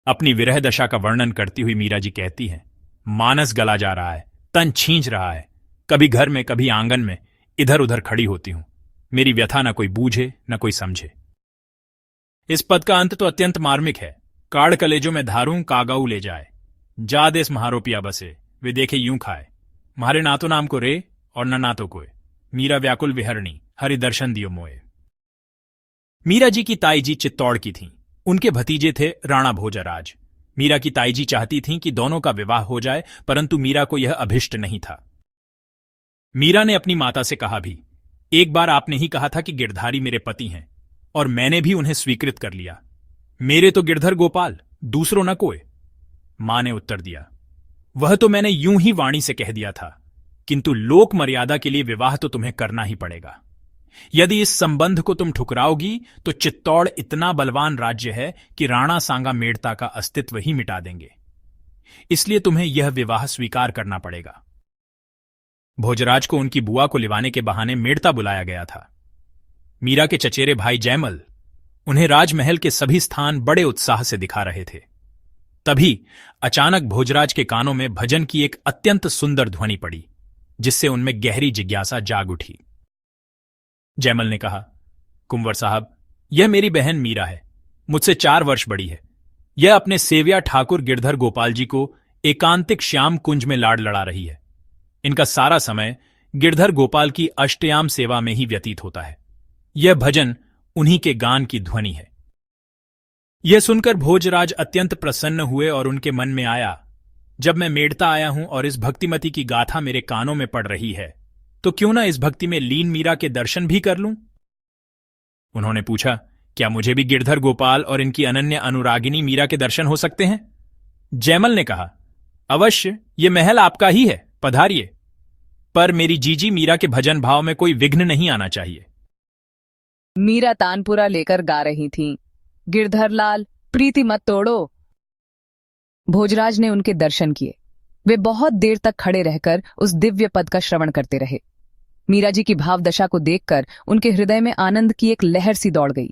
अपनी विरह दशा का वर्णन करती हुई मीरा जी कहती हैं, मानस गला जा रहा है, तन छींच रहा है। कभी घर में, कभी आंगन में इधर उधर खड़ी होती हूं। मेरी व्यथा न कोई बूझे न कोई समझे। इस पद का अंत तो अत्यंत मार्मिक है। काड़ कलेजों में धारूं कागाऊ ले जाए, जा देस महारोपिया बसे, वे देखे यूं खाए। म्हारे नातो नाम को रे और न नातो कोय, मीरा व्याकुल विहरणी, हरि दर्शन दियो मोए। मीरा जी की ताई जी चित्तौड़ की थीं। उनके भतीजे थे राणा भोजराज। मीरा की ताई जी चाहती थीं कि दोनों का विवाह हो जाए, परंतु मीरा को यह अभिष्ट नहीं था। मीरा ने अपनी माता से कहा भी, एक बार आपने ही कहा था कि गिरधारी मेरे पति हैं, और मैंने भी उन्हें स्वीकृत कर लिया। मेरे तो गिरधर गोपाल, दूसरों न कोई। मां ने उत्तर दिया, वह तो मैंने यूं ही वाणी से कह दिया था, किंतु लोक मर्यादा के लिए विवाह तो तुम्हें करना ही पड़ेगा। यदि इस संबंध को तुम ठुकराओगी तो चित्तौड़ इतना बलवान राज्य है कि राणा सांगा मेड़ता का अस्तित्व ही मिटा देंगे। इसलिए तुम्हें यह विवाह स्वीकार करना पड़ेगा। भोजराज को उनकी बुआ को लिवाने के बहाने मेड़ता बुलाया गया था। मीरा के चचेरे भाई जयमल उन्हें राजमहल के सभी स्थान बड़े उत्साह से दिखा रहे थे। तभी अचानक भोजराज के कानों में भजन की एक अत्यंत सुंदर ध्वनि पड़ी, जिससे उनमें गहरी जिज्ञासा जाग उठी। जयमल ने कहा, कुंवर साहब, यह मेरी बहन मीरा है, मुझसे 4 वर्ष बड़ी है। यह अपने सेविया ठाकुर गिरधर गोपाल जी को एकांतिक श्याम कुंज में लाड़ लड़ा रही है। इनका सारा समय गिरधर गोपाल की अष्टयाम सेवा में ही व्यतीत होता है। यह भजन उन्हीं के गान की ध्वनि है। यह सुनकर भोजराज अत्यंत प्रसन्न हुए और उनके मन में आया, जब मैं मेड़ता आया हूं और इस भक्तिमती की गाथा मेरे कानों में पड़ रही है, तो क्यों ना इस भक्ति में लीन मीरा के दर्शन भी कर लूं? उन्होंने पूछा, क्या मुझे भी गिरधर गोपाल और इनकी अनन्य अनुरागिनी मीरा के दर्शन हो सकते हैं? जयमल ने कहा, अवश्य, ये महल आपका ही है, पधारिए। पर मेरी जीजी मीरा के भजन भाव में कोई विघ्न नहीं आना चाहिए। मीरा तानपुरा लेकर गा रही थीं, गिरधर लाल प्रीति मत तोड़ो। भोजराज ने उनके दर्शन किए। वे बहुत देर तक खड़े रहकर उस दिव्य पद का श्रवण करते रहे। मीरा जी की भाव दशा को देखकर उनके हृदय में आनंद की एक लहर सी दौड़ गई।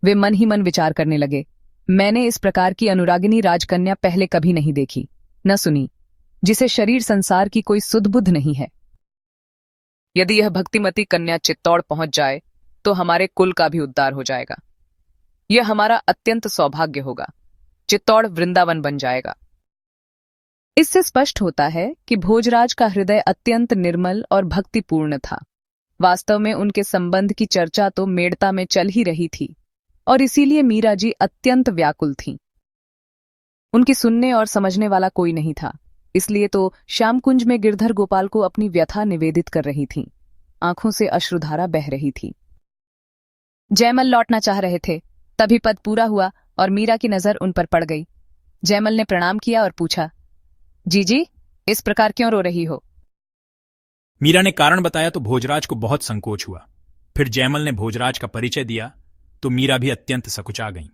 वे मन ही मन विचार करने लगे, मैंने इस प्रकार की अनुरागिनी राजकन्या पहले कभी नहीं देखी, न सुनी, जिसे शरीर संसार की कोई सुध बुध नहीं है। यदि यह भक्तिमती कन्या चित्तौड़ पहुंच जाए तो हमारे कुल का भी उद्धार हो जाएगा। यह हमारा अत्यंत सौभाग्य होगा। चित्तौड़ वृंदावन बन जाएगा। इससे स्पष्ट होता है कि भोजराज का हृदय अत्यंत निर्मल और भक्तिपूर्ण था। वास्तव में उनके संबंध की चर्चा तो मेड़ता में चल ही रही थी, और इसीलिए मीरा जी अत्यंत व्याकुल थीं। उनकी सुनने और समझने वाला कोई नहीं था, इसलिए तो श्यामकुंज में गिरधर गोपाल को अपनी व्यथा निवेदित कर रही थीं। आंखों से अश्रुधारा बह रही थी। जयमल लौटना चाह रहे थे, तभी पद पूरा हुआ और मीरा की नजर उन पर पड़ गई। जयमल ने प्रणाम किया और पूछा, जीजी, इस प्रकार क्यों रो रही हो? मीरा ने कारण बताया तो भोजराज को बहुत संकोच हुआ। फिर जयमल ने भोजराज का परिचय दिया तो मीरा भी अत्यंत सकुचा गईं।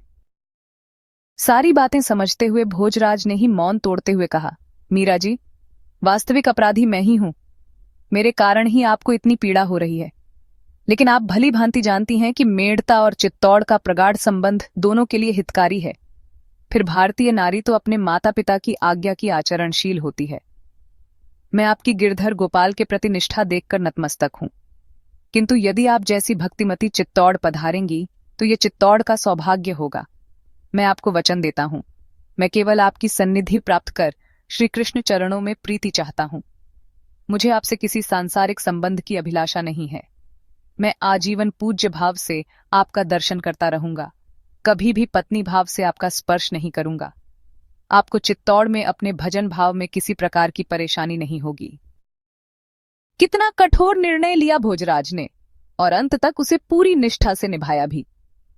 सारी बातें समझते हुए भोजराज ने ही मौन तोड़ते हुए कहा, मीरा जी, वास्तविक अपराधी मैं ही हूं। मेरे कारण ही आपको इतनी पीड़ा हो रही है। लेकिन आप भली भांति जानती हैं कि मेड़ता और चित्तौड़ का प्रगाढ़ संबंध दोनों के लिए हितकारी है। फिर भारतीय नारी तो अपने माता पिता की आज्ञा की आचरणशील होती है। मैं आपकी गिरधर गोपाल के प्रति निष्ठा देखकर नतमस्तक हूं, किंतु यदि आप जैसी भक्तिमती चित्तौड़ पधारेंगी तो ये चित्तौड़ का सौभाग्य होगा। मैं आपको वचन देता हूं, मैं केवल आपकी सन्निधि प्राप्त कर श्री कृष्ण चरणों में प्रीति चाहता हूं। मुझे आपसे किसी सांसारिक संबंध की अभिलाषा नहीं है। मैं आजीवन पूज्य भाव से आपका दर्शन करता रहूंगा, कभी भी पत्नी भाव से आपका स्पर्श नहीं करूंगा। आपको चित्तौड़ में अपने भजन भाव में किसी प्रकार की परेशानी नहीं होगी। कितना कठोर निर्णय लिया भोजराज ने, और अंत तक उसे पूरी निष्ठा से निभाया भी।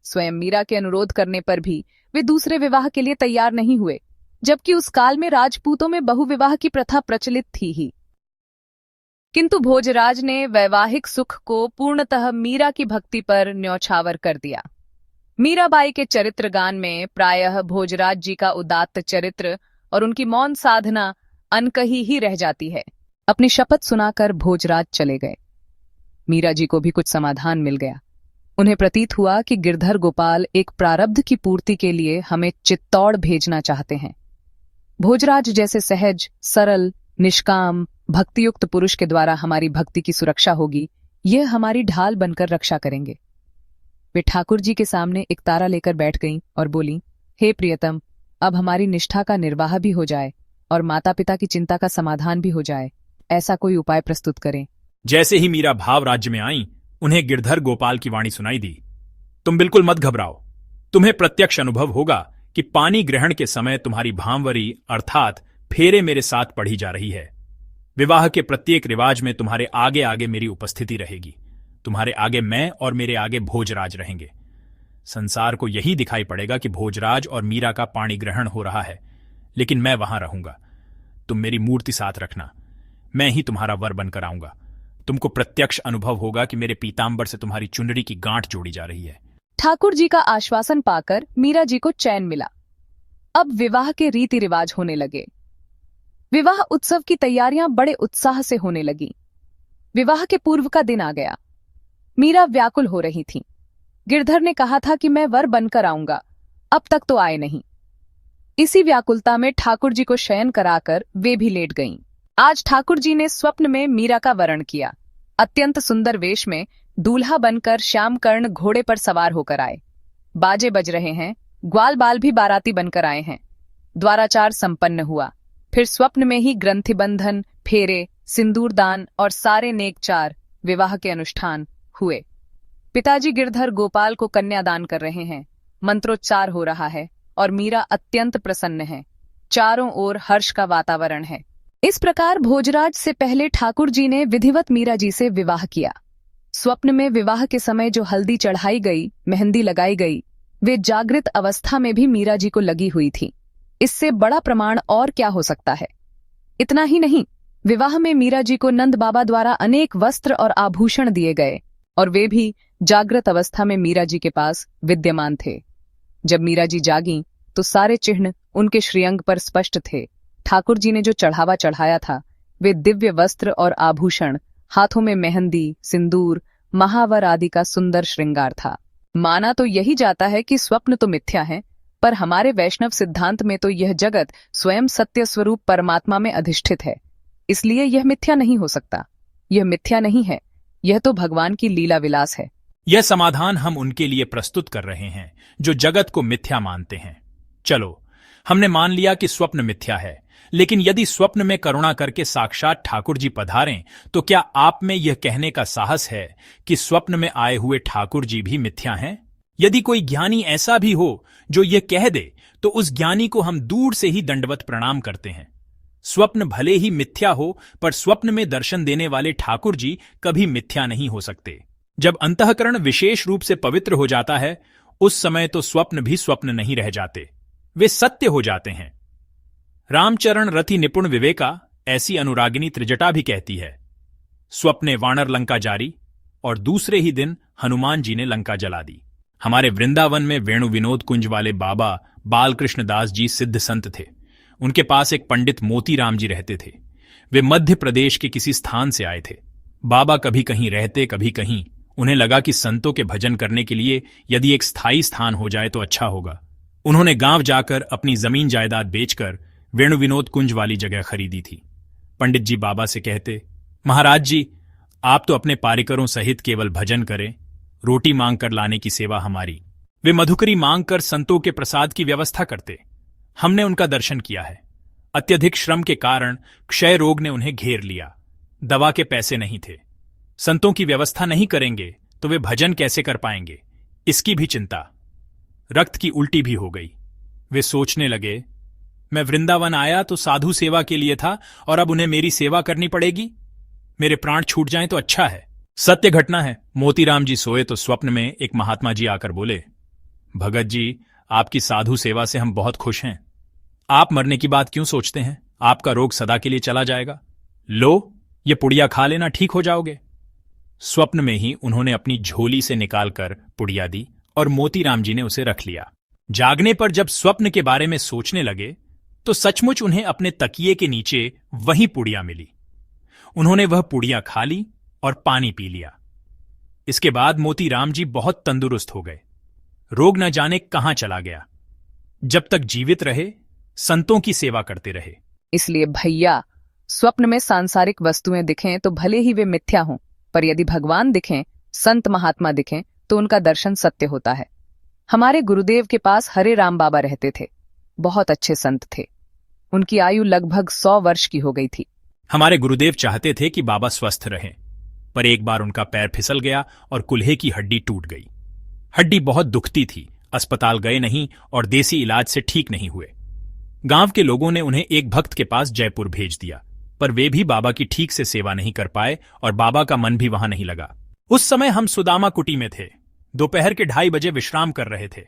स्वयं मीरा के अनुरोध करने पर भी वे दूसरे विवाह के लिए तैयार नहीं हुए, जबकि उस काल में राजपूतों में बहुविवाह की प्रथा प्रचलित थी ही। किंतु भोजराज ने वैवाहिक सुख को पूर्णतः मीरा की भक्ति पर न्यौछावर कर दिया। मीराबाई के चरित्र गान में प्रायः भोजराज जी का उदात्त चरित्र और उनकी मौन साधना अनकही ही रह जाती है। अपनी शपथ सुनाकर भोजराज चले गए। मीरा जी को भी कुछ समाधान मिल गया। उन्हें प्रतीत हुआ कि गिरधर गोपाल एक प्रारब्ध की पूर्ति के लिए हमें चित्तौड़ भेजना चाहते हैं। भोजराज जैसे सहज, सरल, निष्काम, भक्तियुक्त पुरुष के द्वारा हमारी भक्ति की सुरक्षा होगी, यह हमारी ढाल बनकर रक्षा करेंगे। वे ठाकुर जी के सामने एक तारा लेकर बैठ गईं और बोलीं, हे प्रियतम, अब हमारी निष्ठा का निर्वाह भी हो जाए और माता पिता की चिंता का समाधान भी हो जाए, ऐसा कोई उपाय प्रस्तुत करें। जैसे ही मीरा भाव राज्य में आई, उन्हें गिरधर गोपाल की वाणी सुनाई दी। तुम बिल्कुल मत घबराओ। तुम्हें प्रत्यक्ष अनुभव होगा कि पानी ग्रहण के समय तुम्हारी भांवरी अर्थात फेरे मेरे साथ पढ़ी जा रही है। विवाह के प्रत्येक रिवाज में तुम्हारे आगे आगे मेरी उपस्थिति रहेगी। तुम्हारे आगे मैं और मेरे आगे भोजराज रहेंगे। संसार को यही दिखाई पड़ेगा कि भोजराज और मीरा का पाणी ग्रहण हो रहा है, लेकिन मैं वहां रहूंगा। तुम मेरी मूर्ति साथ रखना, मैं ही तुम्हारा वर बनकर आऊंगा। तुमको प्रत्यक्ष अनुभव होगा कि मेरे पीतांबर से तुम्हारी चुनरी की गांठ जोड़ी जा रही है। ठाकुर जी का आश्वासन पाकर मीरा जी को चैन मिला। अब विवाह के रीति रिवाज होने लगे। विवाह उत्सव की तैयारियां बड़े उत्साह से होने लगी। विवाह के पूर्व का दिन आ गया। मीरा व्याकुल हो रही थी। गिरधर ने कहा था कि मैं वर बनकर आऊंगा, अब तक तो आए नहीं। इसी व्याकुलता में ठाकुर जी को शयन कराकर वे भी लेट गईं। आज ठाकुर जी ने स्वप्न में मीरा का वरण किया। अत्यंत सुंदर वेश में दूल्हा बनकर श्यामकर्ण घोड़े पर सवार होकर आए। बाजे बज रहे हैं, ग्वाल बाल भी बाराती बनकर आए हैं। द्वाराचार संपन्न हुआ। फिर स्वप्न में ही ग्रंथिबंधन, फेरे, सिंदूरदान और सारे नेकचार विवाह के अनुष्ठान हुए। पिताजी गिरधर गोपाल को कन्यादान कर रहे हैं। मंत्रोच्चार हो रहा है और मीरा अत्यंत प्रसन्न है। चारों ओर हर्ष का वातावरण है। इस प्रकार भोजराज से पहले ठाकुर जी ने विधिवत मीरा जी से विवाह किया। स्वप्न में विवाह के समय जो हल्दी चढ़ाई गई, मेहंदी लगाई गई, वे जागृत अवस्था में भी मीरा जी को लगी हुई थी। इससे बड़ा प्रमाण और क्या हो सकता है। इतना ही नहीं, विवाह में मीरा जी को नंद बाबा द्वारा अनेक वस्त्र और आभूषण दिए गए और वे भी जागृत अवस्था में मीरा जी के पास विद्यमान थे। जब मीरा जी जागीं तो सारे चिन्ह उनके श्रीअंग पर स्पष्ट थे। ठाकुर जी ने जो चढ़ावा चढ़ाया था, वे दिव्य वस्त्र और आभूषण, हाथों में मेहंदी, सिंदूर, महावर आदि का सुंदर श्रृंगार था। माना तो यही जाता है कि स्वप्न तो मिथ्या है, पर हमारे वैष्णव सिद्धांत में तो यह जगत स्वयं सत्य स्वरूप परमात्मा में अधिष्ठित है, इसलिए यह मिथ्या नहीं हो सकता। यह मिथ्या नहीं है, यह तो भगवान की लीला विलास है। यह समाधान हम उनके लिए प्रस्तुत कर रहे हैं जो जगत को मिथ्या मानते हैं। चलो, हमने मान लिया कि स्वप्न मिथ्या है, लेकिन यदि स्वप्न में करुणा करके साक्षात ठाकुर जी पधारें, तो क्या आप में यह कहने का साहस है कि स्वप्न में आए हुए ठाकुर जी भी मिथ्या हैं? यदि कोई ज्ञानी ऐसा भी हो जो यह कह दे, तो उस ज्ञानी को हम दूर से ही दंडवत प्रणाम करते हैं। स्वप्न भले ही मिथ्या हो, पर स्वप्न में दर्शन देने वाले ठाकुर जी कभी मिथ्या नहीं हो सकते। जब अंतःकरण विशेष रूप से पवित्र हो जाता है, उस समय तो स्वप्न भी स्वप्न नहीं रह जाते, वे सत्य हो जाते हैं। रामचरण रति निपुण विवेका ऐसी अनुरागिनी त्रिजटा भी कहती है, स्वप्ने वानर लंका जारी, और दूसरे ही दिन हनुमान जी ने लंका जला दी। हमारे वृंदावन में वेणु विनोद कुंज वाले बाबा बालकृष्ण दास जी सिद्ध संत थे। उनके पास एक पंडित मोतीराम जी रहते थे। वे मध्य प्रदेश के किसी स्थान से आए थे। बाबा कभी कहीं रहते, कभी कहीं। उन्हें लगा कि संतों के भजन करने के लिए यदि एक स्थायी स्थान हो जाए तो अच्छा होगा। उन्होंने गांव जाकर अपनी जमीन जायदाद बेचकर वेणु विनोद कुंज वाली जगह खरीदी थी। पंडित जी बाबा से कहते, महाराज जी, आप तो अपने पारिकरों सहित केवल भजन करें, रोटी मांग कर लाने की सेवा हमारी। वे मधुकरी मांग कर संतों के प्रसाद की व्यवस्था करते। हमने उनका दर्शन किया है। अत्यधिक श्रम के कारण क्षय रोग ने उन्हें घेर लिया। दवा के पैसे नहीं थे। संतों की व्यवस्था नहीं करेंगे तो वे भजन कैसे कर पाएंगे, इसकी भी चिंता। रक्त की उल्टी भी हो गई। वे सोचने लगे, मैं वृंदावन आया तो साधु सेवा के लिए था और अब उन्हें मेरी सेवा करनी पड़ेगी। मेरे प्राण छूट जाएं तो अच्छा है। सत्य घटना है। मोतीराम जी सोए तो स्वप्न में एक महात्मा जी आकर बोले, भगत जी, आपकी साधु सेवा से हम बहुत खुश हैं। आप मरने की बात क्यों सोचते हैं? आपका रोग सदा के लिए चला जाएगा। लो, ये पुड़िया खा लेना, ठीक हो जाओगे। स्वप्न में ही उन्होंने अपनी झोली से निकालकर पुड़िया दी और मोतीराम जी ने उसे रख लिया। जागने पर जब स्वप्न के बारे में सोचने लगे तो सचमुच उन्हें अपने तकिए के नीचे वही पुड़िया मिली। उन्होंने वह पुड़िया खा ली और पानी पी लिया। इसके बाद मोतीराम जी बहुत तंदुरुस्त हो गए। रोग न जाने कहां चला गया। जब तक जीवित रहे संतों की सेवा करते रहे। इसलिए भैया, स्वप्न में सांसारिक वस्तुएं दिखें तो भले ही वे मिथ्या हों, पर यदि भगवान दिखें, संत महात्मा दिखें, तो उनका दर्शन सत्य होता है। हमारे गुरुदेव के पास हरे राम बाबा रहते थे। बहुत अच्छे संत थे। उनकी आयु लगभग 100 वर्ष की हो गई थी। हमारे गुरुदेव चाहते थे कि बाबा स्वस्थ रहें, पर एक बार उनका पैर फिसल गया और कुल्हे की हड्डी टूट गई। हड्डी बहुत दुखती थी। अस्पताल गए नहीं और देसी इलाज से ठीक नहीं हुए। गांव के लोगों ने उन्हें एक भक्त के पास जयपुर भेज दिया, पर वे भी बाबा की ठीक से सेवा नहीं कर पाए और बाबा का मन भी वहां नहीं लगा। उस समय हम सुदामा कुटी में थे। दोपहर के 2:30 बजे विश्राम कर रहे थे।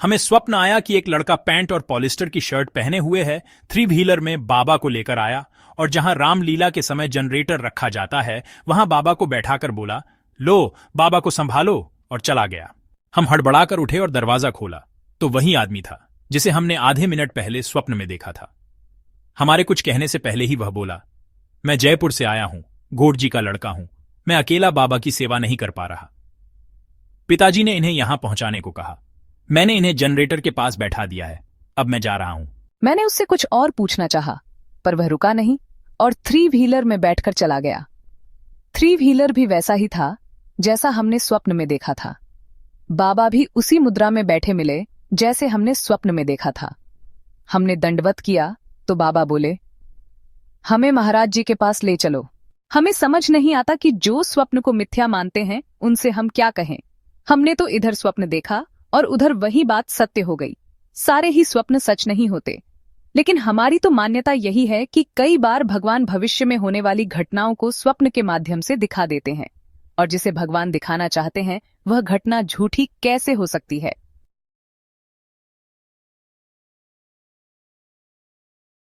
हमें स्वप्न आया कि एक लड़का पैंट और पॉलिस्टर की शर्ट पहने हुए है, 3 व्हीलर में बाबा को लेकर आया और जहां रामलीला के समय जनरेटर रखा जाता है वहां बाबा को बैठाकर बोला, लो बाबा को संभालो, और चला गया। हम हड़बड़ाकर उठे और दरवाजा खोला तो वही आदमी था जिसे हमने आधे मिनट पहले स्वप्न में देखा था। हमारे कुछ कहने से पहले ही वह बोला, मैं जयपुर से आया हूं, गोड जी का लड़का हूं, मैं अकेला बाबा की सेवा नहीं कर पा रहा। पिताजी ने इन्हें यहां पहुंचाने को कहा। मैंने इन्हें जनरेटर के पास बैठा दिया है, अब मैं जा रहा हूं। मैंने उससे कुछ और पूछना चाहा, पर वह रुका नहीं और 3 व्हीलर में बैठकर चला गया। 3 व्हीलर भी वैसा ही था जैसा हमने स्वप्न में देखा था। बाबा भी उसी मुद्रा में बैठे मिले जैसे हमने स्वप्न में देखा था। हमने दंडवत किया तो बाबा बोले, हमें महाराज जी के पास ले चलो। हमें समझ नहीं आता कि जो स्वप्न को मिथ्या मानते हैं उनसे हम क्या कहें। हमने तो इधर स्वप्न देखा और उधर वही बात सत्य हो गई। सारे ही स्वप्न सच नहीं होते, लेकिन हमारी तो मान्यता यही है कि कई बार भगवान भविष्य में होने वाली घटनाओं को स्वप्न के माध्यम से दिखा देते हैं, और जिसे भगवान दिखाना चाहते हैं वह घटना झूठी कैसे हो सकती है।